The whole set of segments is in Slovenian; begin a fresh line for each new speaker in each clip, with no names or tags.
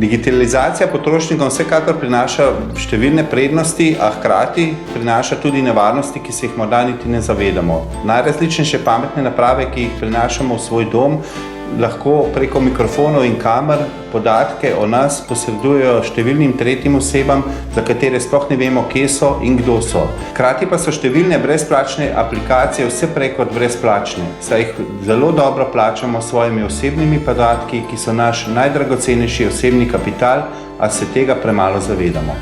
Digitalizacija potrošnikom vsekakor prinaša številne prednosti, a hkrati prinaša tudi nevarnosti, ki se jih morda niti ne zavedamo. Najrazličnejše pametne naprave, ki jih prinašamo v svoj dom, lahko preko mikrofonov in kamer podatke o nas posredujejo številnim tretjim osebam, za katere sploh ne vemo, kje so in kdo so. Hkrati pa so številne brezplačne aplikacije vse prej kot brezplačne, saj jih zelo dobro plačamo s svojimi osebnimi podatki, ki so naš najdragocenejši osebni kapital, a se tega premalo zavedamo.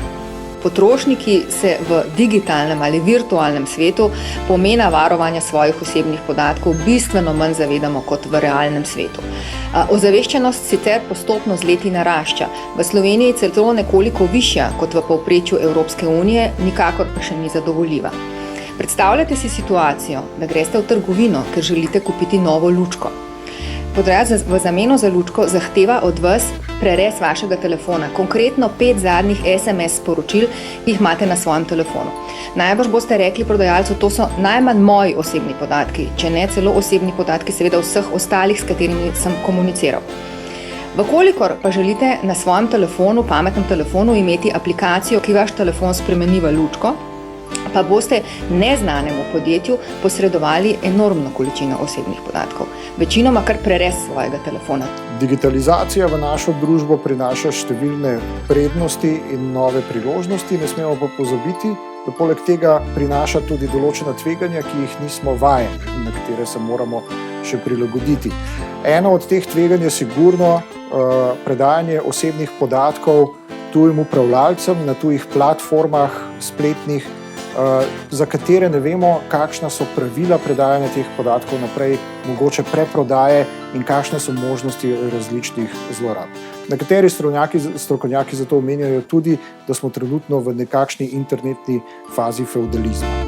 Potrošniki se v digitalnem ali virtualnem svetu pomena varovanja svojih osebnih podatkov bistveno manj zavedamo kot v realnem svetu. Ozaveščenost sicer postopno z leti narašča, v Sloveniji celo nekoliko višja kot v povprečju Evropske unije, nikakor pa še ni zadovoljiva. Predstavljate si situacijo, da greste v trgovino, ker želite kupiti novo lučko. Prodajalec v zameno za lučko zahteva od vas prerez vašega telefona, konkretno 5 zadnjih SMS sporočil, ki jih imate na svojem telefonu. Najbrž boste rekli prodajalcu, to so najmanj moji osebni podatki, če ne celo osebni podatki seveda vseh ostalih, s katerimi sem komuniciral. Vkolikor pa želite na svojem telefonu, pametnem telefonu imeti aplikacijo, ki vaš telefon spremeni v lučko, pa boste neznanemu podjetju posredovali enormno količino osebnih podatkov, večinoma kar prerez svojega telefona.
Digitalizacija v našo družbo prinaša številne prednosti in nove priložnosti, ne smemo pa pozabiti, da poleg tega prinaša tudi določena tveganja, ki jih nismo vajeni in na katere se moramo še prilagoditi. Eno od teh tveganj je sigurno predajanje osebnih podatkov tujim upravljalcem na tujih platformah spletnih, za katere ne vemo, kakšna so pravila predajanja teh podatkov naprej, mogoče preprodaje in kakšne so možnosti različnih zlorab. Nekateri strokovnjaki zato omenjajo tudi, da smo trenutno v nekakšni internetni fazi fevdalizma.